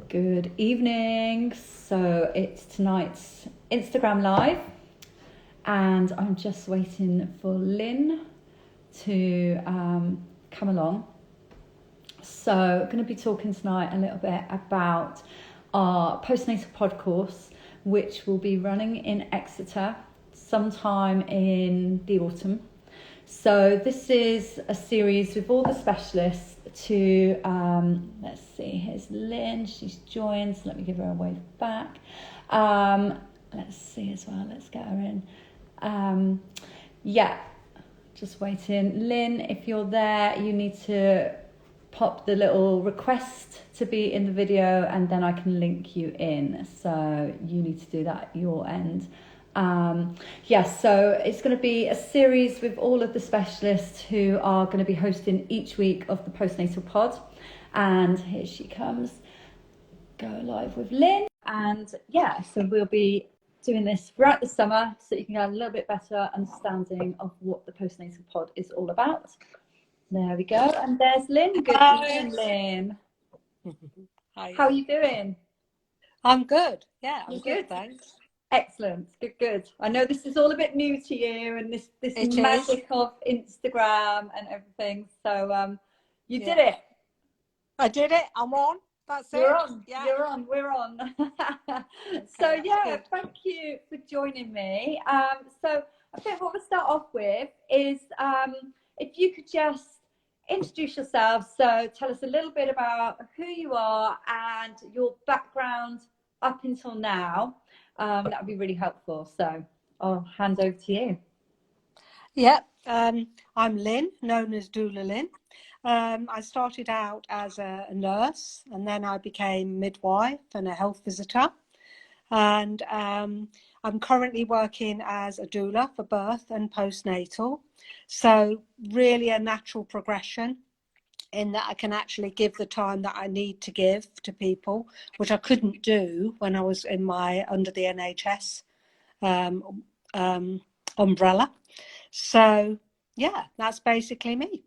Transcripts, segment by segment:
Good evening. So it's tonight's Instagram live, and I'm just waiting for Lynn to come along. So I'm going to be talking tonight a little bit about our Postnatal Pod course, which will be running in Exeter sometime in the autumn. So this is a series with all the specialists to, let's see, here's Lynn, she's joined, so let me give her a wave back. Let's see as well, let's get her in. Yeah, just waiting. Lynn, if you're there, you need to pop the little request to be in the video and then I can link you in. So you need to do that at your end. So it's going to be a series with all of the specialists who are going to be hosting each week of the Postnatal Pod. And here she comes. Go live with Lynn. And so we'll be doing this throughout the summer so you can get a little bit better understanding of what the Postnatal Pod is all about. There we go. And there's Lynn. Good evening, Lynn. Hi. How are you doing? I'm good. Yeah, I'm good, thanks. Excellent. Good. I know this is all a bit new to you and this It magic is. of Instagram and everything. So you did it. I did it. I'm on. That's it. You're on. Yeah. You're on. We're on. Okay, Thank you for joining me. So I think what we'll start off with is if you could just introduce yourself. So tell us a little bit about who you are and your background up until now. That would be really helpful. So I'll hand over to you. Yeah. I'm Lynn, known as Doula Lynne. I started out as a nurse and then I became midwife and a health visitor. And I'm currently working as a doula for birth and postnatal. So really a natural progression in that I can actually give the time that I need to give to people, which I couldn't do when I was under the NHS umbrella. So that's basically me.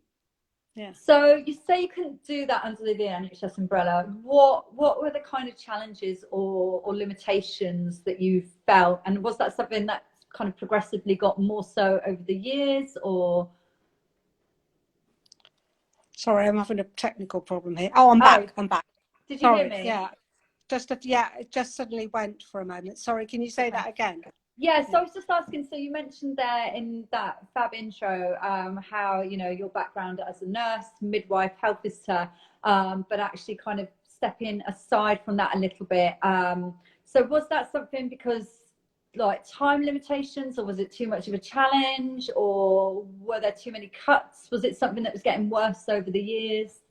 Yeah. So you say you couldn't do that under the NHS umbrella. What were the kind of challenges or limitations that you felt? And was that something that kind of progressively got more so over the years, or? Sorry, I'm having a technical problem here. Oh, I'm back. I'm back. Did you hear me? Yeah. It just suddenly went for a moment. Sorry, can you say that again? Yeah, so I was just asking, so you mentioned there in that fab intro how, your background as a nurse, midwife, health visitor, but actually kind of stepping aside from that a little bit. So was that something because like time limitations, or was it too much of a challenge, or were there too many cuts? Was it something that was getting worse over the years?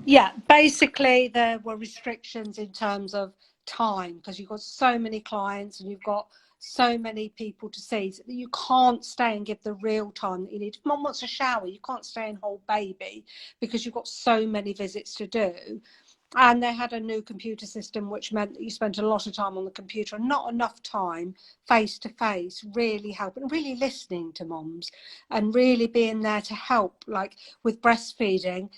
Yeah, basically there were restrictions in terms of time because you've got so many clients and you've got so many people to see that you can't stay and give the real time that you need. If mum wants a shower, you can't stay and hold baby because you've got so many visits to do. And they had a new computer system, which meant that you spent a lot of time on the computer and not enough time face to face, really helping, really listening to moms and really being there to help, like with breastfeeding,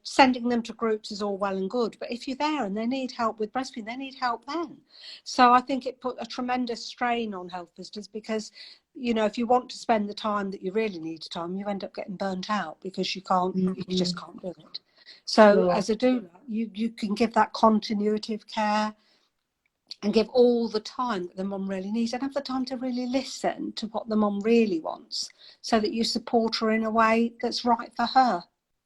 sending them to groups is all well and good. But if you're there and they need help with breastfeeding, they need help then. So I think it put a tremendous strain on health visitors because, if you want to spend the time that you really need time, you end up getting burnt out because you just can't do it. So as a doula, you can give that continuity of care and give all the time that the mum really needs and have the time to really listen to what the mum really wants so that you support her in a way that's right for her,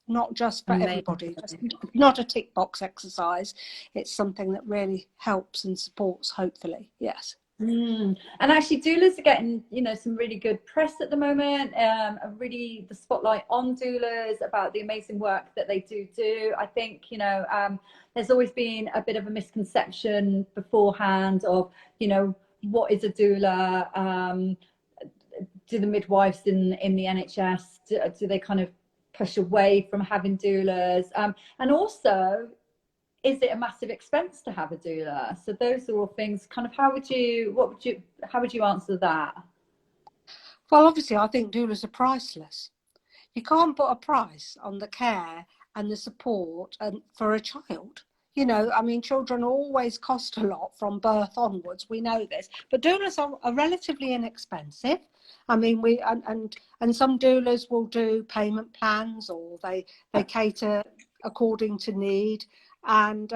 not just for everybody. It's not a tick box exercise. It's something that really helps and supports, hopefully. Yes. And actually doulas are getting some really good press at the moment, really the spotlight on doulas about the amazing work that they do. I think there's always been a bit of a misconception beforehand of what is a doula. Do the midwives in the NHS do they kind of push away from having doulas, and also is it a massive expense to have a doula? So those are all things kind of how would you answer that? Well, obviously I think doulas are priceless. You can't put a price on the care and the support for a child. you know, I mean, children always cost a lot from birth onwards. We know this, but doulas are relatively inexpensive. I mean, and some doulas will do payment plans, or they cater according to need. And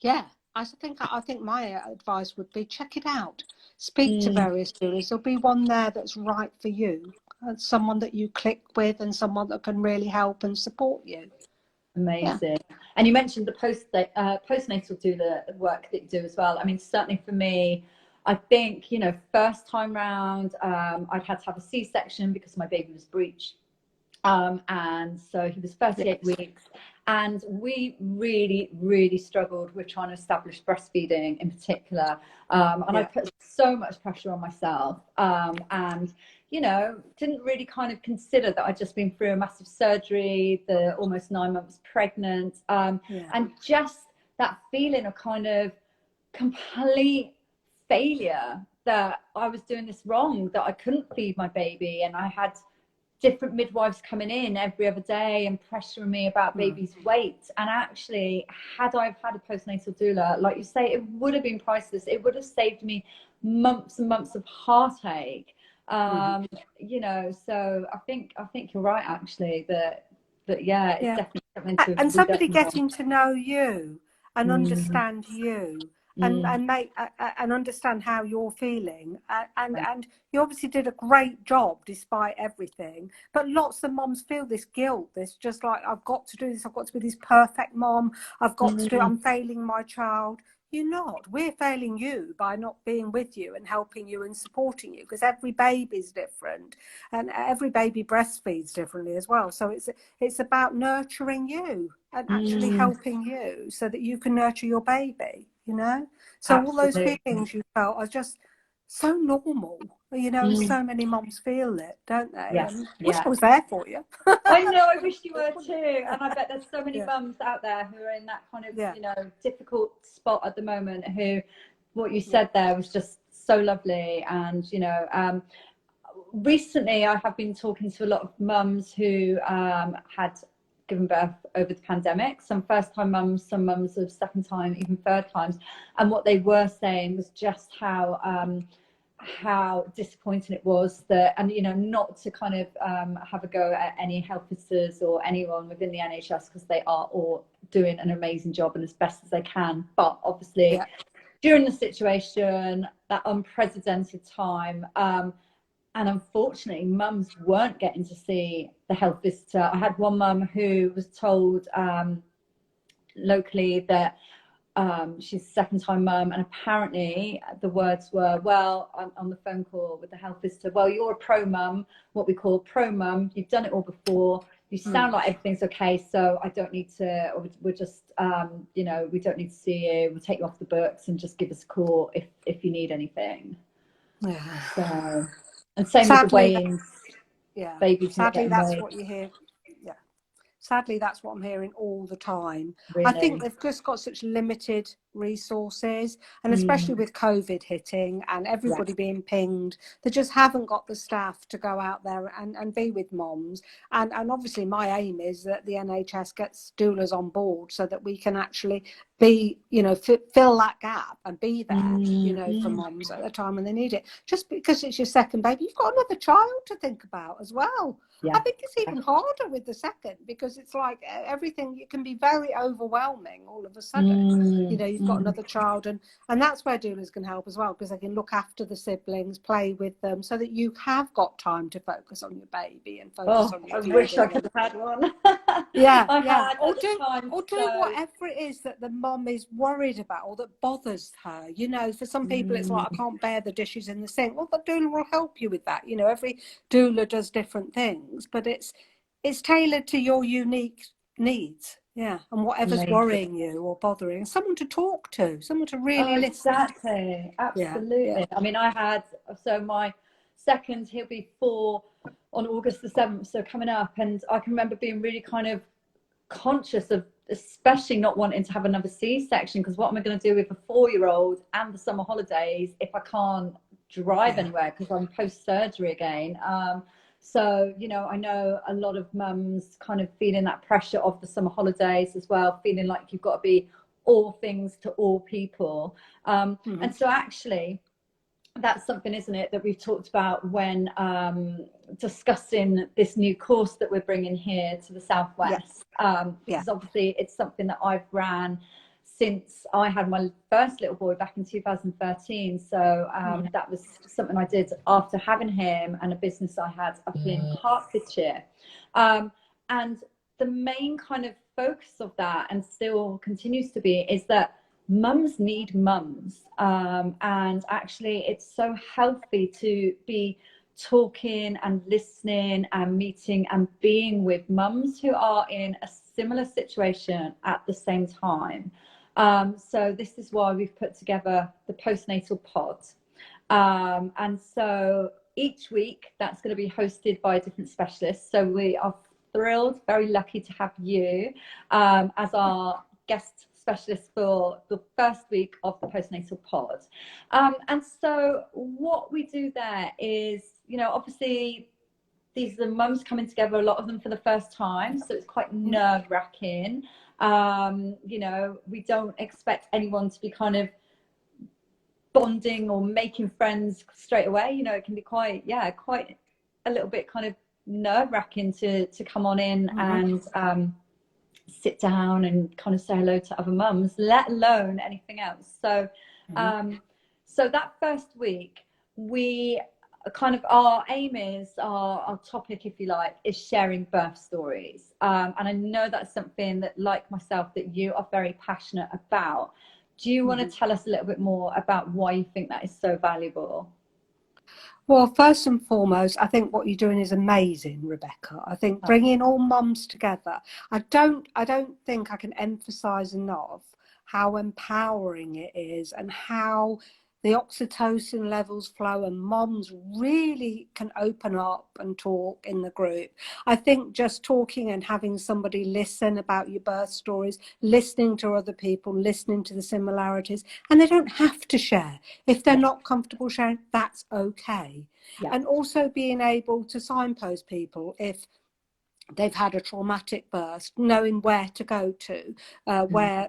yeah, I think my advice would be check it out. Speak to various doulas. There'll be one there that's right for you, someone that you click with, and someone that can really help and support you. Amazing. Yeah. And you mentioned the postnatal doula work that you do as well. I mean, certainly for me, I think, you know, first time round, I'd had to have a C-section because my baby was breech. And so he was 38 weeks. And we really, really struggled with trying to establish breastfeeding in particular. And I put so much pressure on myself. And, you know, didn't really kind of consider that I'd just been through a massive surgery, the almost 9 months pregnant. And just that feeling of kind of complete failure, that I was doing this wrong, that I couldn't feed my baby, and I had different midwives coming in every other day and pressuring me about baby's weight. And actually, had I had a postnatal doula, like you say, it would have been priceless. It would have saved me months and months of heartache. You know, so I think you're right, actually, that yeah, it's definitely something to. And somebody getting to know you and understand you. And make and understand how you're feeling, and you obviously did a great job despite everything. But lots of moms feel this guilt, this just like, I've got to do this, I've got to be this perfect mom, I've got to do, I'm failing my child. You're not. We're failing you by not being with you and helping you and supporting you, because every baby's different and every baby breastfeeds differently as well. So it's about nurturing you and actually helping you so that you can nurture your baby, you know? So Absolutely. All those feelings you felt are just so normal, you know, so many moms feel it, don't they? Yes. And wish I was there for you. I know, I wish you were too. And I bet there's so many mums out there who are in that kind of, you know, difficult spot at the moment, who, what you said there was just so lovely. And, you know, recently I have been talking to a lot of mums who had given birth over the pandemic, some first time mums, some mums of second time, even third times. And what they were saying was just how disappointing it was, that, and you know, not to kind of have a go at any health visitors or anyone within the NHS, because they are all doing an amazing job and as best as they can, but obviously during the situation, that unprecedented time, and unfortunately mums weren't getting to see the health visitor. I had one mum who was told locally that she's a second time mum, and apparently the words were, well, on the phone call with the health visitor, well, you're a pro mum, what we call pro mum, you've done it all before, you sound like everything's okay, so I don't need to, or we're just you know, we don't need to see you, we'll take you off the books and just give us a call if you need anything. So, and same with the weigh-ins. Babies sadly that's what you hear. Sadly, that's what I'm hearing all the time. Really? I think they've just got such limited resources, and especially with COVID hitting and everybody being pinged, they just haven't got the staff to go out there and be with moms. And obviously my aim is that the NHS gets doulas on board so that we can actually be, you know, fill that gap and be there, you know, for moms at the time when they need it. Just because it's your second baby, you've got another child to think about as well. I think it's even harder with the second, because it's like everything, it can be very overwhelming all of a sudden. You know, you've got another child, and that's where doulas can help as well, because they can look after the siblings, play with them, so that you have got time to focus on your baby and focus on your I wish I could have had one. Or do whatever it is that the mum is worried about or that bothers her. You know, for some people it's like, I can't bear the dishes in the sink. Well, the doula will help you with that. You know, every doula does different things, but it's tailored to your unique needs. And whatever's worrying you or bothering, someone to talk to, someone to really listen. Exactly, absolutely. I mean, I had, so my second, he'll be 4 on August the 7th, so coming up, and I can remember being really kind of conscious of, especially not wanting to have another C-section, because what am I going to do with a 4-year-old and the summer holidays if I can't drive anywhere because I'm post-surgery again? So, you know, I know a lot of mums kind of feeling that pressure of the summer holidays as well, feeling like you've got to be all things to all people. And so actually, that's something, isn't it, that we've talked about when discussing this new course that we're bringing here to the Southwest. Because obviously it's something that I've ran since I had my first little boy back in 2013. So that was something I did after having him, and a business I had up in Hertfordshire. And the main kind of focus of that, and still continues to be, is that mums need mums, and actually it's so healthy to be talking and listening and meeting and being with mums who are in a similar situation at the same time. So this is why we've put together the Postnatal Pod, and so each week that's going to be hosted by a different specialist. So we are thrilled, very lucky to have you as our guest specialist for the first week of the Postnatal Pod. And so what we do there is, obviously these are the mums coming together, a lot of them for the first time, so it's quite nerve-wracking. We don't expect anyone to be kind of bonding or making friends straight away. It can be quite a little bit kind of nerve-wracking to come on in and sit down and kind of say hello to other mums, let alone anything else. So so that first week, we kind of, our aim is, our topic, if you like, is sharing birth stories, and I know that's something that, like myself, that you are very passionate about. Do you want to tell us a little bit more about why you think that is so valuable? Well, first and foremost, I think what you're doing is amazing, Rebecca. I think bringing all mums together, I don't think I can emphasize enough how empowering it is, and how the oxytocin levels flow, and mums really can open up and talk in the group. I think just talking and having somebody listen about your birth stories, listening to other people, listening to the similarities, and they don't have to share. If they're not comfortable sharing, that's okay. And also being able to signpost people if they've had a traumatic birth, knowing where to go to, where,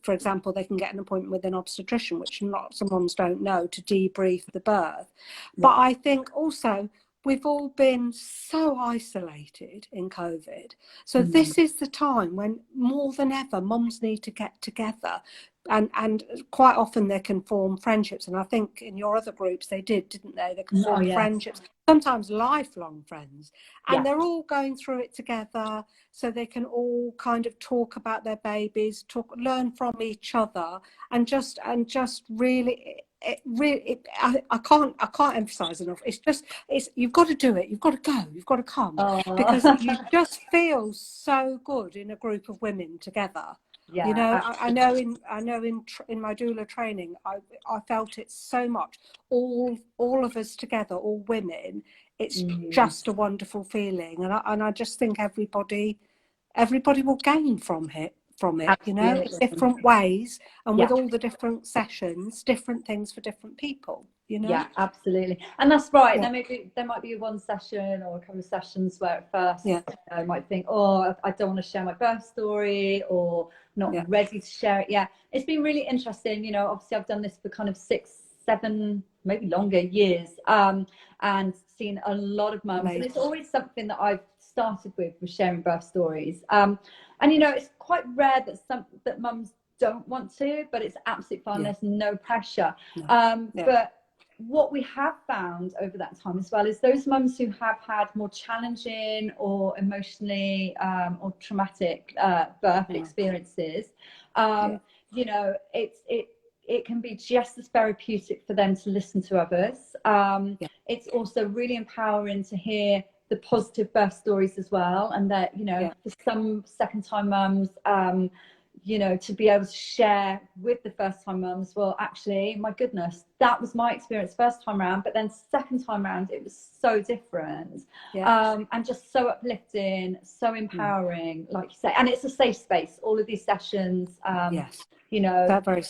for example, they can get an appointment with an obstetrician, which lots of mums don't know, to debrief the birth. But I think also we've all been so isolated in COVID. So this is the time when more than ever mums need to get together. And quite often they can form friendships. And I think in your other groups they did, didn't they? They can form friendships, sometimes lifelong friends. And they're all going through it together, so they can all kind of talk about their babies, learn from each other, and just really, I can't emphasize enough. It's you've got to do it. You've got to go. You've got to come, because you just feel so good in a group of women together. I know in my doula training, I felt it so much. All of us together, all women. It's just a wonderful feeling, and I just think everybody will gain from it. In different ways, and with all the different sessions, different things for different people. Yeah, absolutely, and that's right. There might be one session or a couple of sessions where at first I might think, oh, I don't want to share my birth story, or not ready to share it yet. It's been really interesting. Obviously I've done this for kind of 6, 7, maybe longer years, and seen a lot of mums. And it's always something that I've started with sharing birth stories. And it's quite rare that mums don't want to, but it's absolutely fine. There's no pressure. But what we have found over that time as well is those mums who have had more challenging or emotionally or traumatic birth experiences, it can be just as therapeutic for them to listen to others. It's also really empowering to hear the positive birth stories as well, and that for some second-time mums, to be able to share with the first-time mums, well, actually, my goodness, that was my experience first time around, but then second time around, it was so different, and just so uplifting, so empowering, like you say. And it's a safe space. All of these sessions, that very.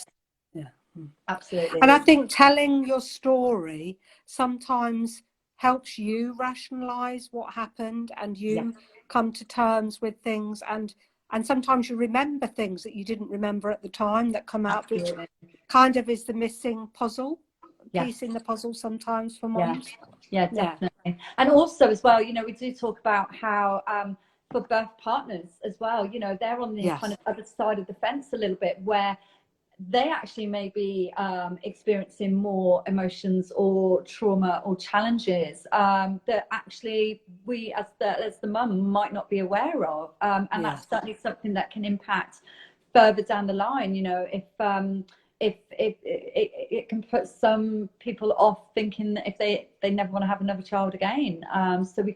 Absolutely. And I think telling your story sometimes helps you rationalize what happened, and you come to terms with things, and And sometimes you remember things that you didn't remember at the time that come out, which Absolutely. kind of is the missing puzzle, Yes. piece in the puzzle sometimes for Yeah. mums. Yeah, definitely. And also as well, you know, we do talk about how for birth partners as well, you know, they're on the Yes. kind of other side of the fence a little bit, where they actually may be experiencing more emotions or trauma or challenges that actually we as the mum might not be aware of, and Yes. that's certainly something that can impact further down the line, you know, if it can put some people off thinking that if they never want to have another child again. So we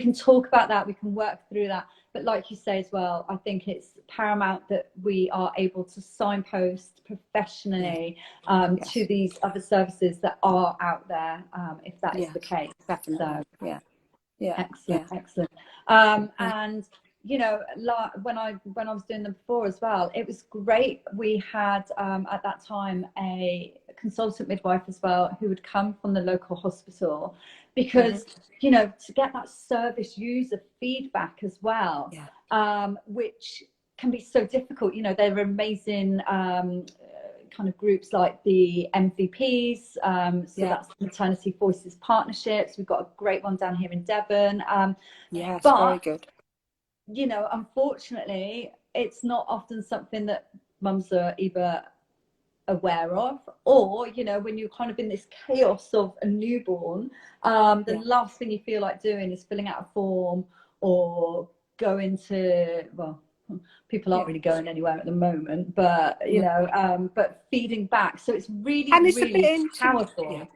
can talk about that, we can work through that. But like you say as well, I think it's paramount that we are able to signpost professionally Yes. to these other services that are out there, if that is the case. Definitely. So Yeah. Excellent. And you know, when I was doing them before as well, it was great. We had at that time a consultant midwife as well who would come from the local hospital, because you know, to get that service user feedback as well, which can be so difficult. You know, they're amazing kind of groups like the MVPs, so that's Maternity Voices Partnerships. We've got a great one down here in Devon. Yes, but very good. you know, unfortunately, it's not often something that mums are either aware of, or you know, when you're kind of in this chaos of a newborn, the last thing you feel like doing is filling out a form or going to, well, people aren't really going anywhere at the moment, but you know, but feeding back. So it's really, and it's really a bit powerful.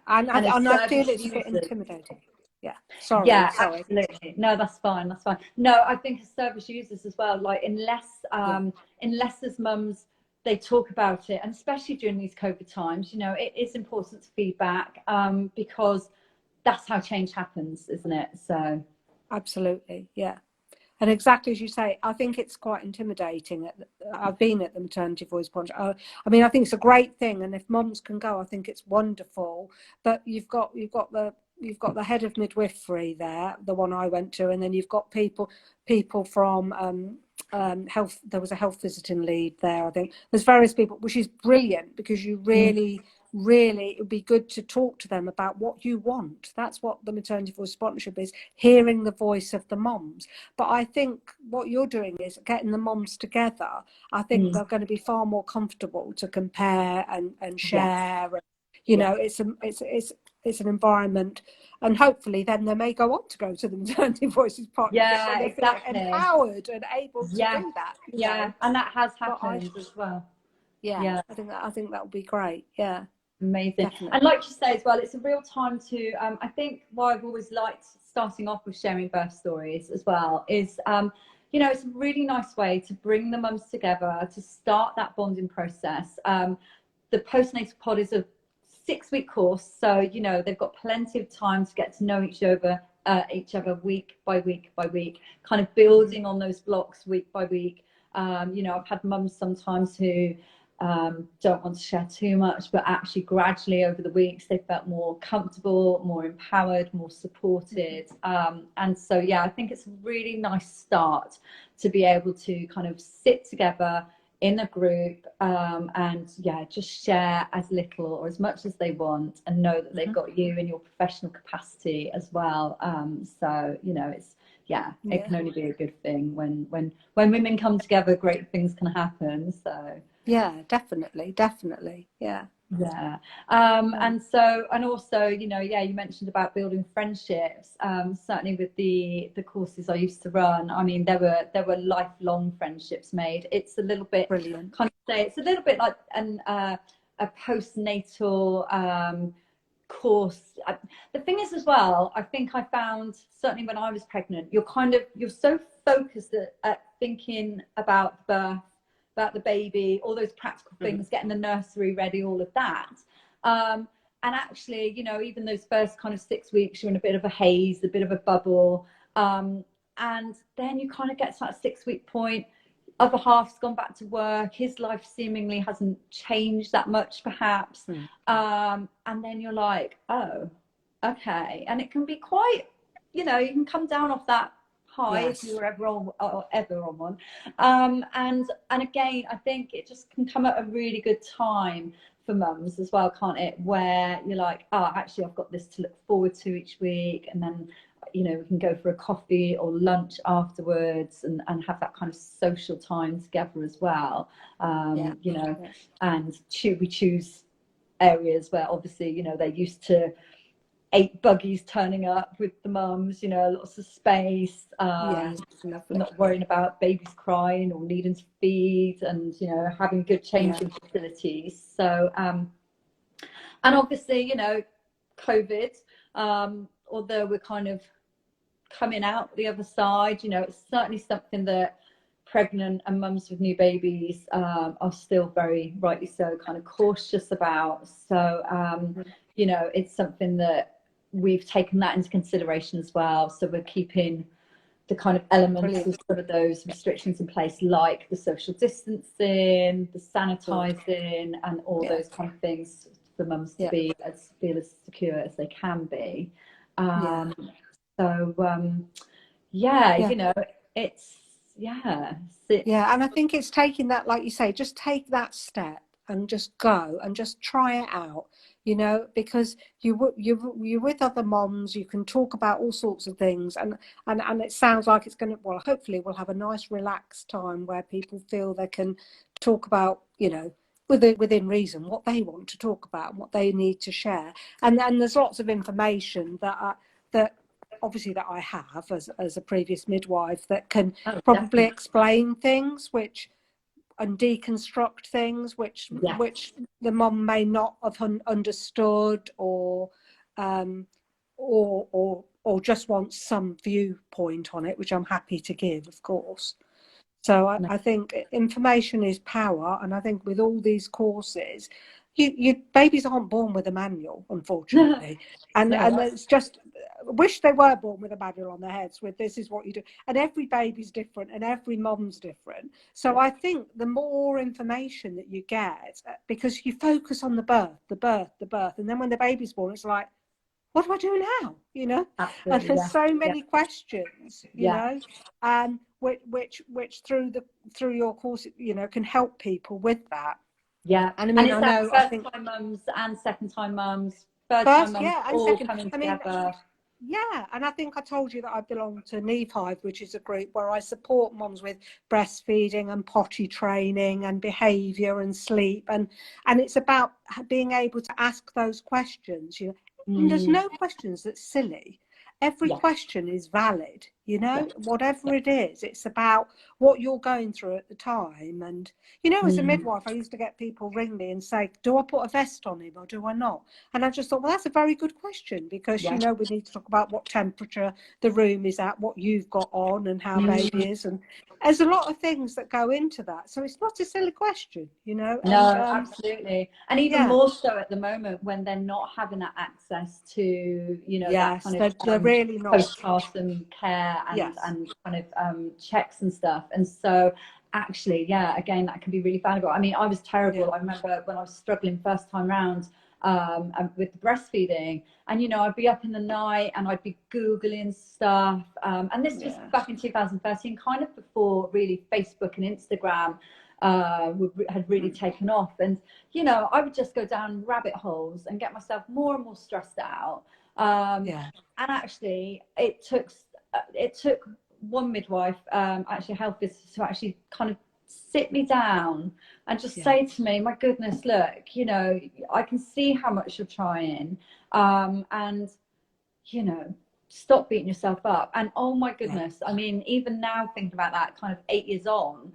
And I feel it's a bit intimidating. Sorry. Absolutely. No, that's fine. No, I think as service users as well, like unless as mums they talk about it, and especially during these COVID times, you know, it is important to feedback, because that's how change happens, isn't it? So absolutely, and exactly as you say, I think it's quite intimidating. I've been at the Maternity Voice Project. I mean, I think it's a great thing, and if mums can go, I think it's wonderful. But you've got the head of midwifery there, the one I went to, and then you've got people from health. There was a health visiting lead there. I think there's various people, which is brilliant, because you really it would be good to talk to them about what you want. That's what the Maternity Voice Sponsorship is, hearing the voice of the moms. But I think what you're doing is getting the moms together. I think they're going to be far more comfortable to compare and share. You know, it's an environment, and hopefully then they may go on to go to the Maternity Voices Partnership when they feel empowered and able to do that. And that has happened as well. I think that would be great. Amazing. Definitely. And like you say as well, it's a real time to I think why I've always liked starting off with sharing birth stories as well is you know, it's a really nice way to bring the mums together to start that bonding process. The Postnatal Pod is a 6-week course, so you know, they've got plenty of time to get to know each other week by week by week, kind of building on those blocks week by week. You know, I've had mums sometimes who don't want to share too much, but actually gradually over the weeks they felt more comfortable, more empowered, more supported, and so I think it's a really nice start to be able to kind of sit together in a group and just share as little or as much as they want, and know that they've got you in your professional capacity as well. So you know, it's it can only be a good thing when women come together. Great things can happen. So definitely. And so, and also, you know, you mentioned about building friendships. Certainly with the courses I used to run, I mean, there were lifelong friendships made. It's a little bit brilliant. It's a little bit like a postnatal course. The thing is as well, I think I found certainly when I was pregnant, you're so focused at thinking about birth, about the baby, all those practical things, getting the nursery ready, all of that. And actually, you know, even those first kind of 6 weeks, you're in a bit of a haze, a bit of a bubble. And then you kind of get to that 6-week point, other half's gone back to work, his life seemingly hasn't changed that much perhaps. And then you're like, oh, okay. And it can be quite, you know, you can come down off that Hi, if Yes. you were ever on, or ever on one. And again, I think it just can come at a really good time for mums as well, can't it? Where you're like, oh, actually, I've got this to look forward to each week, and then we can go for a coffee or lunch afterwards, and have that kind of social time together as well. Yeah. And we choose areas where obviously they're used to 8 buggies turning up with the mums, lots of space, Yes, lovely. not worrying about babies crying or needing to feed, and having good changing facilities. So and obviously COVID, although we're kind of coming out the other side, it's certainly something that pregnant and mums with new babies are still very rightly so kind of cautious about. So it's something that we've taken that into consideration as well. So we're keeping the kind of elements of some of those restrictions in place, like the social distancing, the sanitizing, and all those kind of things for mums to feel as secure as they can be. So it's and I think it's taking that, like you say, just take that step and just go and just try it out, because you're with other moms, you can talk about all sorts of things, and it sounds like it's going to, well, hopefully we'll have a nice relaxed time where people feel they can talk about, within reason, what they want to talk about and what they need to share. And there's lots of information that obviously that I have as a previous midwife that can probably explain things and deconstruct things which the mum may not have understood, or just wants some viewpoint on it, which I'm happy to give, of course. So I think information is power, and I think with all these courses, babies aren't born with a manual, unfortunately, and it's just, wish they were born with a manual on their heads with this is what you do, and every baby's different and every mum's different. So I think the more information that you get, because you focus on the birth, and then when the baby's born, it's like, what do I do now? Absolutely, and there's so many questions, which through your course, can help people with that. Yeah, and I mean, and I know, first I think time mums and second time mums, third time mums, and all second, coming together. And I think I told you that I belong to Hive, which is a group where I support moms with breastfeeding and potty training and behaviour and sleep, and it's about being able to ask those questions. And there's no questions that's silly. Every question is valid, whatever it is. It's about what you're going through at the time. And, as a midwife, I used to get people ring me and say, do I put a vest on him or do I not? And I just thought, well, that's a very good question, because, we need to talk about what temperature the room is at, what you've got on and how baby is. And there's a lot of things that go into that. So it's not a silly question, No, absolutely. And even more so at the moment when they're not having that access to, that kind of they're really not postpartum care and kind of checks and stuff. And so actually, again, that can be really valuable. I mean, I was terrible. I remember when I was struggling first time round with the breastfeeding, and I'd be up in the night and I'd be Googling stuff, and this was back in 2013, kind of before really Facebook and Instagram had really taken off. And I would just go down rabbit holes and get myself more and more stressed out. And actually it took one midwife, actually a health visitor, to actually kind of sit me down and just say to me, my goodness, look, I can see how much you're trying, and stop beating yourself up. And oh my goodness, I mean, even now thinking about that kind of 8 years on,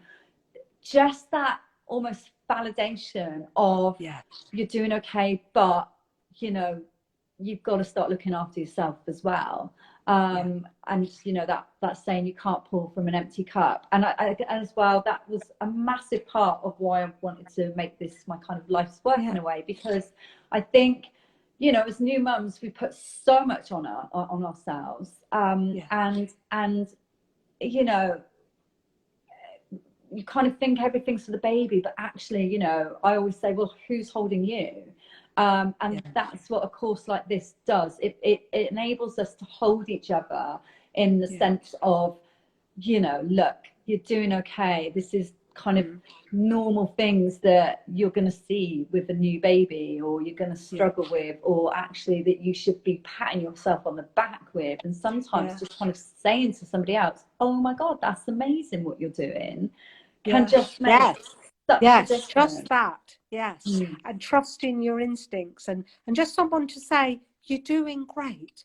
just that almost validation of you're doing okay, but you've got to start looking after yourself as well. And that saying, you can't pour from an empty cup. And I as well, that was a massive part of why I wanted to make this my kind of life's work in a way, because I think as new mums, we put so much on ourselves, and you kind of think everything's for the baby, but actually, I always say, well, who's holding you? And that's what a course like this does. It enables us to hold each other in the sense of you know, look, you're doing okay. This is kind of normal things that you're going to see with a new baby, or you're going to struggle with, or actually that you should be patting yourself on the back with. And sometimes just kind of saying to somebody else, oh my God, that's amazing what you're doing, can just make such a difference. Just that. And trusting your instincts, and just someone to say, you're doing great.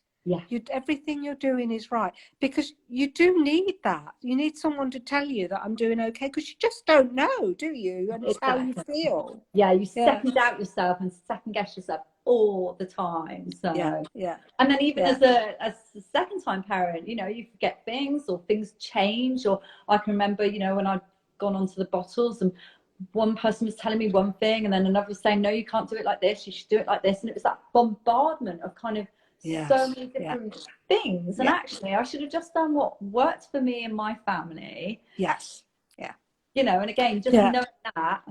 Everything you're doing is right, because you do need that. You need someone to tell you that I'm doing okay, because you just don't know, do you? And it's how you feel. You second doubt yourself and second guess yourself all the time. So and then even as a second time parent, you know, you forget things, or things change. Or I can remember, you know, when I'd gone onto the bottles, and one person was telling me one thing, and then another was saying, no, you can't do it like this, you should do it like this. And it was that bombardment of kind of so many different things. And actually I should have just done what worked for me and my family. You know, and again, just knowing that.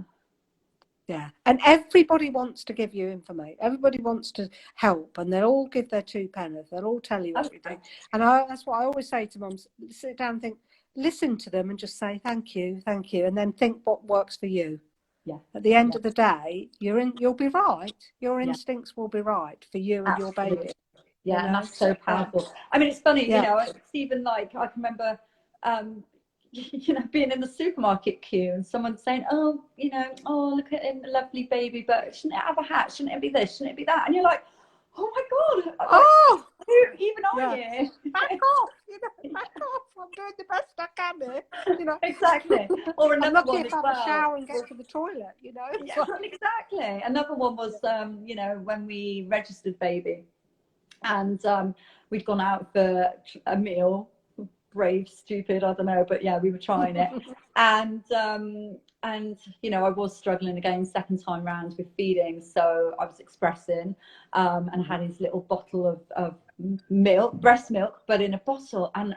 And everybody wants to give you information. Everybody wants to help, and they'll all give their 2 pence. They'll all tell you everything. And that's what I always say to mums: sit down and think, listen to them, and just say thank you, and then think what works for you. At the end of the day, you'll be right. Your instincts will be right for you and your baby. And that's so powerful. I mean, it's funny, you know, it's even like, I can remember, you know, being in the supermarket queue and someone saying, oh, you know, oh, look at him, a lovely baby, but shouldn't it have a hat? Shouldn't it be this? Shouldn't it be that? And you're like, oh my God. Oh, who even are you? Back off, you know, back off. I'm doing the best I can here, you know. Exactly. Or another I'm one lucky as if I have well. a shower and get to the toilet, you know. Exactly. Another one was, you know, when we registered baby, and we'd gone out for a meal. Brave, stupid, I don't know, but yeah, we were trying it. And you know, I was struggling again second time round with feeding, so I was expressing, and I had his little bottle of milk, breast milk, but in a bottle. And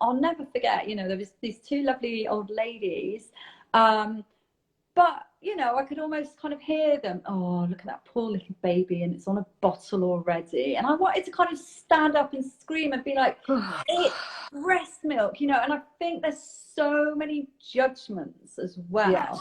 I'll never forget, you know, there was these 2 lovely old ladies, but you know, I could almost kind of hear them, oh, look at that poor little baby, and it's on a bottle already. And I wanted to kind of stand up and scream and be like, it's breast milk, you know. And I think there's so many judgments as well.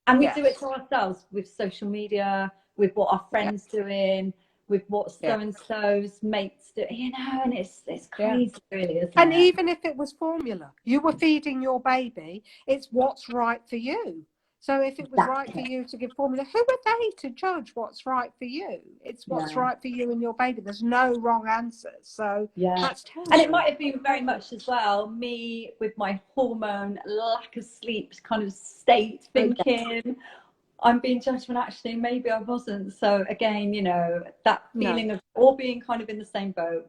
And we do it to ourselves with social media, with what our friends doing, with what so-and-so's mates do, you know. And it's crazy, really, isn't it? And even if it was formula, you were feeding your baby, it's what's right for you. So if it was right for you to give formula, who are they to judge what's right for you? It's what's right for you and your baby. There's no wrong answers. So that's terrible. And it might have been very much as well me with my hormone lack of sleep kind of state, thinking I'm being judged when actually maybe I wasn't. So again, you know, that feeling of all being kind of in the same boat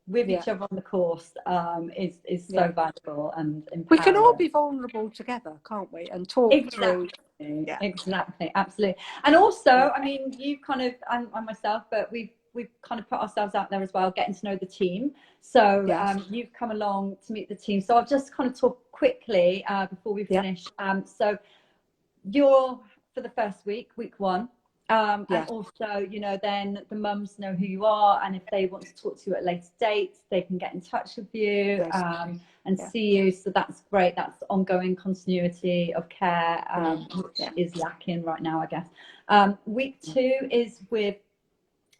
with each other on the course is so valuable and empowering. We can all be vulnerable together, can't we? And talk through. Exactly, absolutely. And also, I mean, you kind of, and myself, but we've kind of put ourselves out there as well, getting to know the team. So you've come along to meet the team. So I'll just kind of talk quickly before we finish. So you're, for the first week 1, and also, you know, then the mums know who you are, and if they want to talk to you at a later date, they can get in touch with you and see you. So that's great. That's ongoing continuity of care, which is lacking right now, I guess. Week 2 is with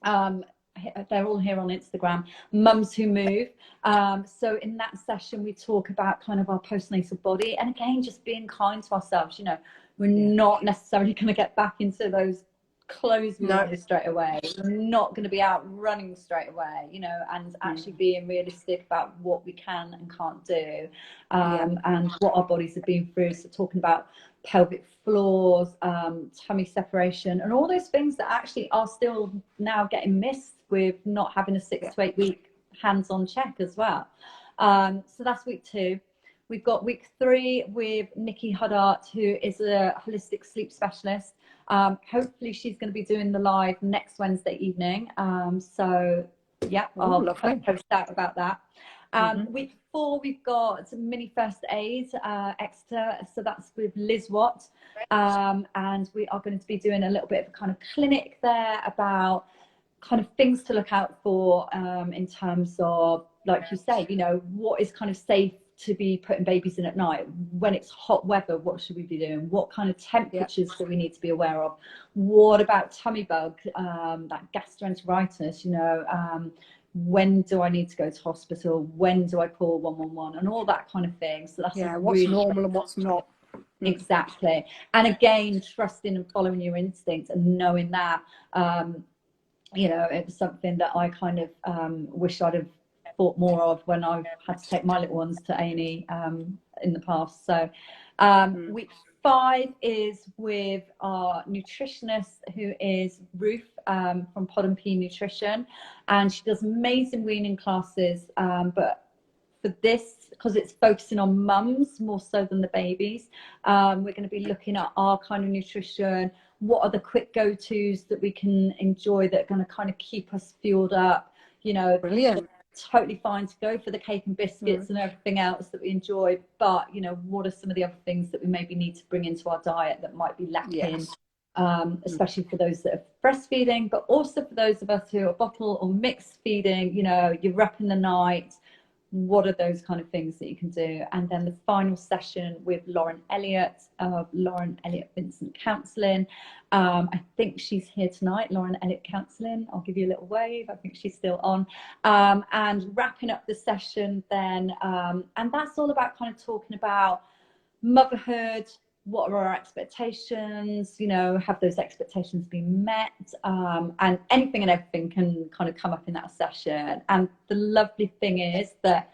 they're all here on Instagram, Mums Who Move. So in that session we talk about kind of our postnatal body, and again, just being kind to ourselves. You know, we're not necessarily going to get back into those clothes we wanted straight away. We're not going to be out running straight away, you know, and actually being realistic about what we can and can't do, and what our bodies have been through. So talking about pelvic floors, tummy separation, and all those things that actually are still now getting missed with not having a 6 to 8 week hands-on check as well. So that's week 2. We've got week 3 with Nikki Huddart, who is a holistic sleep specialist. Hopefully she's going to be doing the live next Wednesday evening. So yeah, I'll post out about that. Week 4, we've got mini first aid, Exeter. So that's with Liz Watt. And we are going to be doing a little bit of a kind of clinic there about kind of things to look out for, in terms of, like you say, you know, what is kind of safe to be putting babies in at night? When it's hot weather, what should we be doing? What kind of temperatures do we need to be aware of? What about tummy bug, that gastroenteritis, you know, when do I need to go to hospital? When do I call 111 and all that kind of thing? So that's what's really normal and what's not. Exactly. And again, trusting and following your instincts and knowing that, you know, it was something that I kind of wish I'd have thought more of when I've had to take my little ones to A&E in the past. So week 5 is with our nutritionist, who is Ruth from Pod and P Nutrition, and she does amazing weaning classes, but for this, because it's focusing on mums more so than the babies, we're going to be looking at our kind of nutrition. What are the quick go-tos that we can enjoy that are going to kind of keep us fueled up? You know, brilliant. Totally fine to go for the cake and biscuits and everything else that we enjoy, but you know, what are some of the other things that we maybe need to bring into our diet that might be lacking? Especially for those that are breastfeeding, but also for those of us who are bottle or mixed feeding. You know, you're up in the night. What are those kind of things that you can do? And then the final session with Lauren Elliott of Lauren Elliott Vincent Counselling. I think she's here tonight, Lauren Elliott Counselling. I'll give you a little wave. I think she's still on. And wrapping up the session then. And that's all about kind of talking about motherhood. What are our expectations? You know, have those expectations been met? And anything and everything can kind of come up in that session. And the lovely thing is that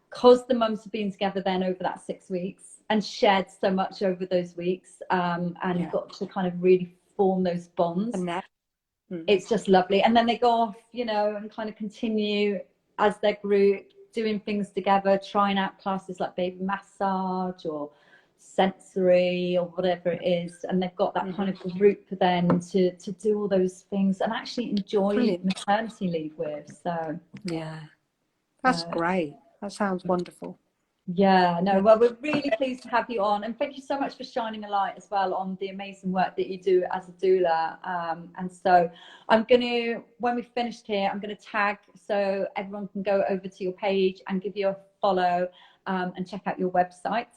because the mums have been together then over that 6 weeks and shared so much over those weeks, and got to kind of really form those bonds, it's just lovely. And then they go off, you know, and kind of continue as their group doing things together, trying out classes like baby massage or sensory or whatever it is, and they've got that kind of group then to do all those things and actually enjoy maternity leave with. So that's great. That sounds wonderful. Well, we're really pleased to have you on, and thank you so much for shining a light as well on the amazing work that you do as a doula. And so I'm going to, when we've finished here, I'm going to tag so everyone can go over to your page and give you a follow, and check out your website.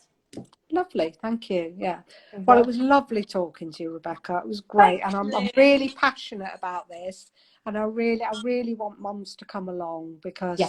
Lovely, thank you. Well, it was lovely talking to you, Rebecca. It was great, and I'm really passionate about this, and I really want mums to come along, because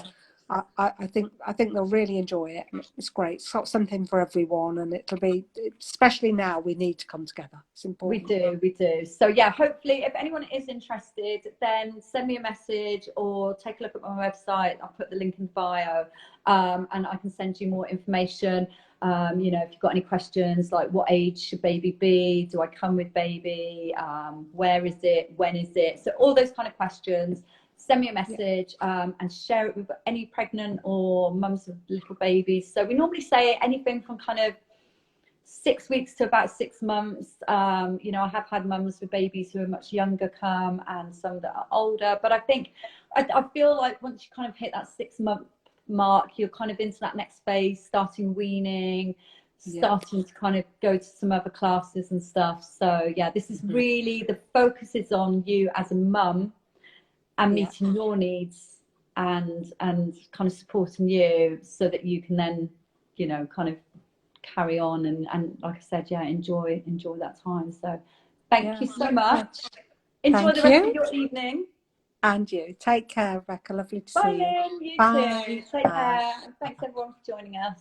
I think they'll really enjoy it. It's great. It's got something for everyone, and it'll be, especially now, we need to come together. It's important. We do. So yeah, hopefully if anyone is interested, then send me a message or take a look at my website. I'll put the link in the bio, and I can send you more information. You know, if you've got any questions like what age should baby be, do I come with baby, where is it, when is it, so all those kind of questions, send me a message, and share it with any pregnant or mums with little babies. So we normally say anything from kind of 6 weeks to about 6 months. You know, I have had mums with babies who are much younger come, and some that are older, but I think I feel like once you kind of hit that 6 month mark, you're kind of into that next phase, starting weaning, starting to kind of go to some other classes and stuff. So yeah, this is really, the focus is on you as a mum and meeting your needs and kind of supporting you, so that you can then, you know, kind of carry on and like I said, enjoy that time. So thank you so much. Enjoy the rest of your evening. And you. Take care, Rebecca. Lovely to see you. Bye, Lynn. You too. Take care. And thanks everyone for joining us.